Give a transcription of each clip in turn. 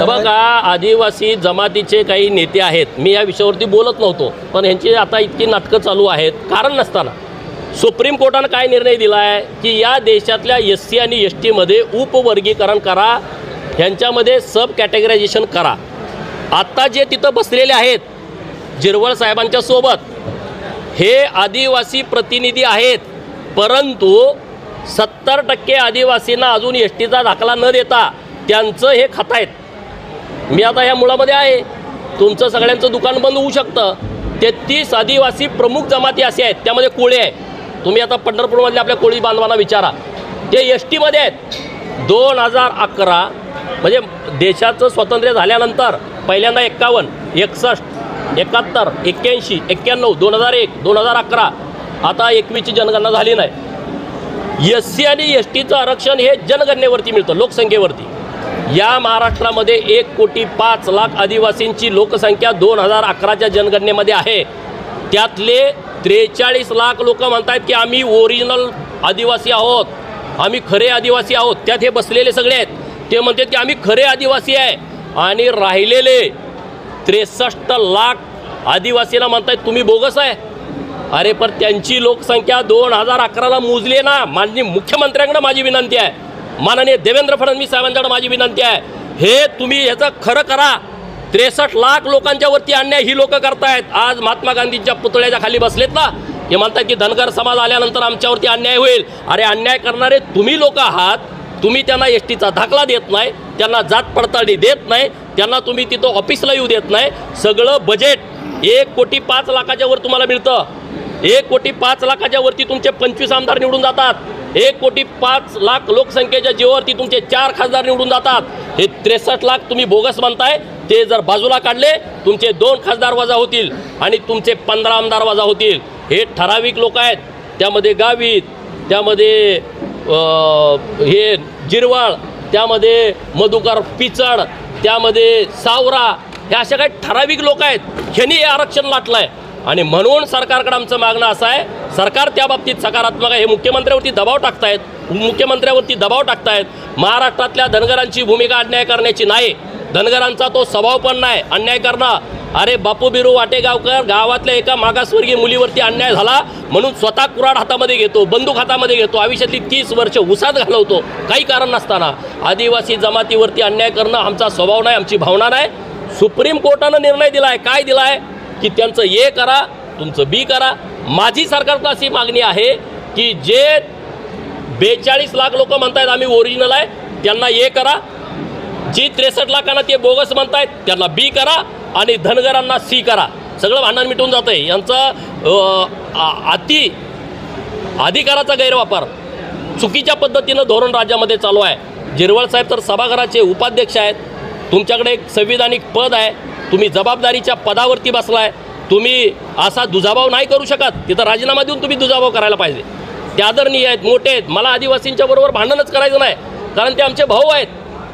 बघा, आदिवासी जमातीचे काही नेते आहेत, मी या विषयावरती बोलत नव्हतो, पण यांची आता इतकी नाटकं चालू आहेत कारण नसताना. सुप्रीम कोर्टानं काय निर्णय दिला आहे की या देशातल्या SC आणि STमध्ये उपवर्गीकरण करा, ह्यांच्यामध्ये सब कॅटेगरायझेशन करा. आत्ता जे तिथं बसलेले आहेत जिरवळ साहेबांच्या सोबत हे आदिवासी प्रतिनिधी आहेत, परंतु 70% आदिवासींना अजून STचा दाखला न देता त्यांचं हे खातायत. मी आता या मुळामध्ये आहे, तुमचं सगळ्यांचं दुकान बंद होऊ शकतं. 33 आदिवासी प्रमुख जमाती असे आहेत, त्यामध्ये कोळी आहे. तुम्ही आता पंढरपूरमधल्या आपल्या कोळी बांधवांना विचारा, ते STमध्ये आहेत. 2011 म्हणजे देशाचं स्वातंत्र्य झाल्यानंतर पहिल्यांदा 51, 61, 71, 81, 91, 2001, 2011, आता 21ची जनगणना झाली नाही. SC आणि STचं आरक्षण हे जनगणनेवरती मिळतं, लोकसंख्येवरती. या महाराष्ट्रामध्ये 1,05,00,000 आदिवासींची लोकसंख्या 2011च्या जनगणनेमध्ये आहे. त्यातले 43 लाख लोक म्हणतात की आम्ही ओरिजिनल आदिवासी आहोत, आम्ही खरे आदिवासी आहोत. त्यात हे बसलेले सगळे आहेत, ते म्हणतात की आम्ही खरे आदिवासी आहे. आणि राहिलेले 63 लाख आदिवासींना म्हणतात तुम्ही बोगस आहे. अरे पण त्यांची लोकसंख्या 2011ला मोजली ना. माननीय मुख्यमंत्र्यांकडे माझी विनंती आहे, माननीय देवेंद्र फडणवीस साहेबांच्याकडे माझी विनंती आहे, हे तुम्ही ह्याचं खरं करा. 63 लाख लोकांच्या वरती अन्याय ही लोक करतायत. आज महात्मा गांधींच्या पुतळ्याच्या खाली बसलेत ना, हे म्हणतात की धनगर समाज आल्यानंतर आमच्यावरती अन्याय होईल. अरे अन्याय करणारे तुम्ही लोक आहात. तुम्ही त्यांना STचा दाखला देत नाही, त्यांना जात पडताळणी देत नाही, त्यांना तुम्ही तिथं ऑफिसला येऊ देत नाही. सगळं बजेट 1,05,00,000च्या वर तुम्हाला मिळतं. 1,05,00,000च्या वरती तुमचे 25 आमदार निवडून जातात. 1,05,00,000 लोकसंख्येच्या जीवावरती तुमचे 4 खासदार निवडून जातात. हे 63 लाख तुम्ही बोगस म्हणताय, ते जर बाजूला काढले तुमचे 2 खासदार वजा होतील आणि तुमचे 15 आमदार वजा होतील. हे ठराविक लोक आहेत, त्यामध्ये गावित, त्यामध्ये हे जिरवाळ, त्यामध्ये मधुकर पिचड, त्यामध्ये सावरा, हे अशा काही ठराविक लोक आहेत. ह्यांनी हे आरक्षण लाटलं आहे. आणि म्हणून सरकारकडे आमचं मागणं असं आहे, सरकार त्या बाबतीत सकारात्मक आहे. हे मुख्यमंत्र्यावरती दबाव टाकतायत, मुख्यमंत्र्यावरती दबाव टाकतायत. महाराष्ट्रातल्या धनगरांची भूमिका अन्याय करण्याची नाही, धनगरांचा तो स्वभाव पण नाही अन्याय करणं. अरे बापू बिरू वाटेगावकर गावातल्या एका मागासवर्गीय मुलीवरती अन्याय झाला म्हणून स्वतः कुऱ्हाड हातामध्ये घेतो, बंदूक हातामध्ये घेतो, आयुष्यातली 30 वर्ष उसात घालवतो काही कारण नसताना. आदिवासी जमातीवरती अन्याय करणं आमचा स्वभाव नाही, आमची भावना नाही. सुप्रीम कोर्टानं निर्णय दिला आहे, काय दिला आहे की त्यांचं ए करा, तुमचं बी करा. माझी सरकारला अशी मागणी आहे की जे 42 लाख लोक म्हणतायत आम्ही ओरिजिनल आहे त्यांना ए करा, जी 63 लाखांना ते बोगस म्हणतायत त्यांना बी करा, आणि धनगरांना सी करा. सगळं भांडण मिटून जातं आहे. यांचा अधिकाराचा गैरवापर चुकीच्या पद्धतीनं धोरण राज्यामध्ये चालू आहे. जिरवळ साहेब तर सभागृहाचे उपाध्यक्ष आहेत, तुमच्याकडे एक संविधानिक पद आहे, तुम्ही जबाबदारीच्या पदावरती बसलाय, तुम्ही असा दुजाभाव नाही करू शकत. तिथं राजीनामा देऊन तुम्ही दुजाभाव करायला पाहिजे. ते आदरणीय आहेत, मोठे आहेत. मला आदिवासींच्या बरोबर भांडणच करायचं नाही, कारण ते आमचे भाऊ आहेत.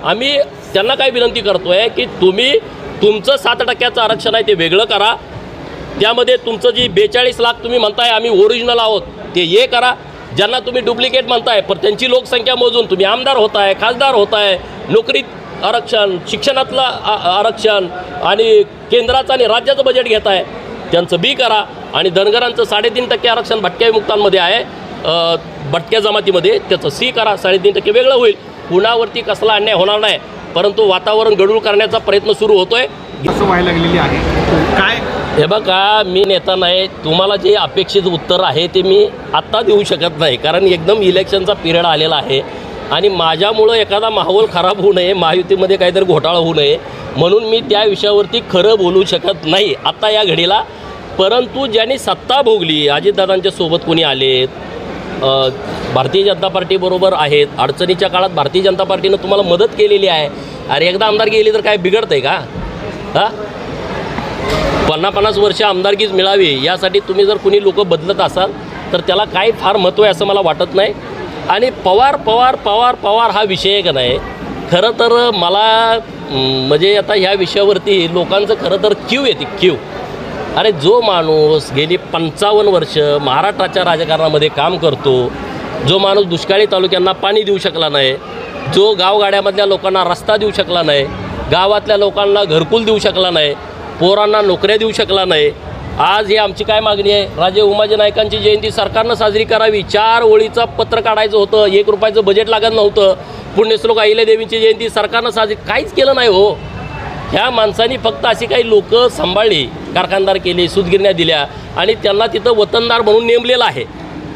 आम्ही त्यांना काय विनंती करतो आहे की तुम्ही तुमचं 7% आरक्षण आहे ते वेगळं करा. त्यामध्ये तुमचं जी 42 लाख तुम्ही म्हणताय आम्ही ओरिजिनल आहोत ते हे करा. ज्यांना तुम्ही डुप्लिकेट म्हणताय पण त्यांची लोकसंख्या मोजून तुम्ही आमदार होताय, खासदार होताय, नोकरीत आरक्षण, शिक्षणातलं आरक्षण आणि केंद्राचं आणि राज्याचं बजेट घेत आहे त्यांचं बी करा. आणि धनगरांचं 3.5% आरक्षण भटक्या विमुक्तांमध्ये आहे, भटक्या जमातीमध्ये, त्याचं सी करा. 3.5% वेगळं होईल. कुणावरती कसला अन्याय होणार नाही, परंतु वातावरण गढूळ करण्याचा प्रयत्न सुरू होतोय. व्हायला लागलेली आहे काय हे बघा, मी नेता नाही, तुम्हाला जे अपेक्षित उत्तर आहे ते मी आत्ता देऊ शकत नाही, कारण एकदम इलेक्शनचा पिरियड आलेला आहे आणि माझ्यामुळं एखादा माहोल खराब होऊ नये, महायुतीमध्ये काहीतरी घोटाळा होऊ नये म्हणून मी त्या विषयावरती खरं बोलू शकत नाही आत्ता या घडीला. परंतु ज्यांनी सत्ता भोगली, अजितदादांच्या सोबत कोणी आलेत, भारतीय जनता पार्टीबरोबर आहेत, अडचणीच्या काळात भारतीय जनता पार्टीनं तुम्हाला मदत केलेली आहे. अरे एकदा आमदारकी गेली तर काय बिघडतं आहे का? हां, 50-50 वर्ष आमदारकीच मिळावी यासाठी तुम्ही जर कुणी लोक बदलत असाल तर त्याला काय फार महत्त्व आहे असं मला वाटत नाही. आणि पवार पवार पवार पवार हा विषय का नाही, खरं तर मला म्हणजे आता ह्या विषयावरती लोकांचं खरं तर क्यू येते, क्यू. अरे जो माणूस गेली 55 वर्ष महाराष्ट्राच्या राजकारणामध्ये काम करतो, जो माणूस दुष्काळी तालुक्यांना पाणी देऊ शकला नाही, जो गावगाड्यामधल्या लोकांना रस्ता देऊ शकला नाही, गावातल्या लोकांना घरकुल देऊ शकला नाही, पोरांना नोकऱ्या देऊ शकला नाही. आज ही आमची काय मागणी आहे? राजे उमाजी नाईकांची जयंती सरकारनं साजरी करावी. 4 ओळीचं पत्र काढायचं होतं, 1 रुपयाचं बजेट लागत नव्हतं. पुण्यश्लोक अहिल्यादेवींची जयंती सरकारनं साजरी काहीच केलं नाही हो. ह्या माणसांनी फक्त अशी काही लोक सांभाळली, कारखानदार केले, सूतगिरण्या दिल्या आणि त्यांना तिथं वतनदार म्हणून नेमलेलं आहे.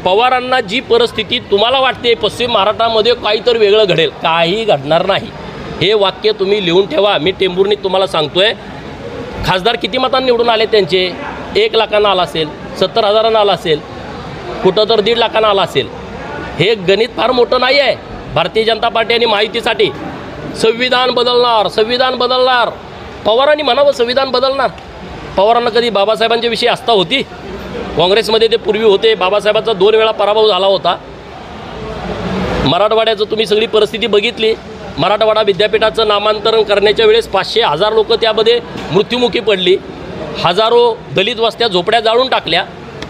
पवारांना जी परिस्थिती तुम्हाला वाटते पश्चिम महाराष्ट्रामध्ये काहीतरी वेगळं घडेल, काही घडणार नाही. हे वाक्य तुम्ही लिहून ठेवा. मी टेंभुर्णीत तुम्हाला सांगतोय, खासदार किती मतांनी निवडून आले त्यांचे? 1 लाखांना आला असेल, 70,000 आला असेल, कुठं तर 1.5 लाखांना आला असेल. हे गणित फार मोठं नाही आहे. भारतीय जनता पार्टी आणि माहितीसाठी संविधान बदलणार, संविधान बदलणार. पवारांनी म्हणावं संविधान बदलणार. पवारांना कधी बाबासाहेबांच्या विषयी आस्था होती? काँग्रेसमध्ये ते पूर्वी होते, बाबासाहेबांचा 2 वेळा पराभव झाला होता. मराठवाड्याचं तुम्ही सगळी परिस्थिती बघितली. मराठवाडा विद्यापीठाचं नामांतरण करण्याच्या वेळेस 500,000 लोक त्यामध्ये मृत्युमुखी पडली. हजारो दलित वस्त्या झोपड्या जाळून टाकल्या.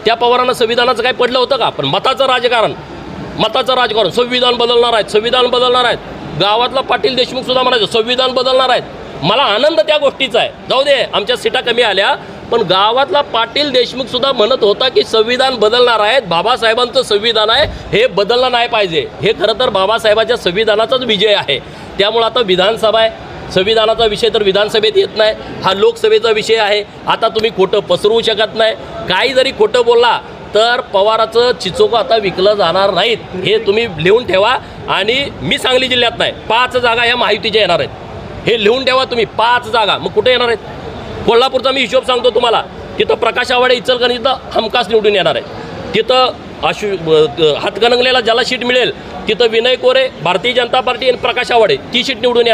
त्या पवारांना संविधानाचं काय पडलं होतं का? पण मताचं राजकारण, संविधान बदलणार आहेत, संविधान बदलणार आहेत. गावातला पाटील देशमुख सुद्धा म्हणायचं संविधान बदलणार आहेत. मला आनंद त्या गोष्टीचा आहे. जाऊ दे, आमच्या सीटा कमी आल्या, पण गावातला पाटील देशमुख सुद्धा म्हणत होता की संविधान बदलणार आहेत. बाबासाहेबांचं संविधान आहे, हे बदललं नाही पाहिजे. हे खरं तर बाबासाहेबांच्या संविधानाचाच विजय आहे. त्यामुळे आता विधानसभा आहे, संविधानाचा विषय तर विधानसभेत येत नाही, हा लोकसभेचा विषय आहे. आता तुम्ही खोटं पसरवू शकत नाही. काही जरी खोटं बोलला तर पवाराचं चिचोकं आता विकलं जाणार नाहीत. हे तुम्ही लिहून ठेवा. आणि मी सांगली जिल्ह्यात नाही, 5 जागा ह्या महायुतीच्या येणार आहेत. हे लिहून ठेवा तुम्ही. 5 जागा. मग कुठे येणार आहेत? कोल्हापूरचा मी हिशोब सांगतो तुम्हाला. तिथं प्रकाश आवाडे इचलकरंजीत हमखास निवडून येणार आहे. तिथं हातकणंगलेला ज्याला सीट मिळेल तिथं विनय कोरे, भारतीय जनता पार्टी आणि प्रकाश आवाडे ती सीट निवडून येणार.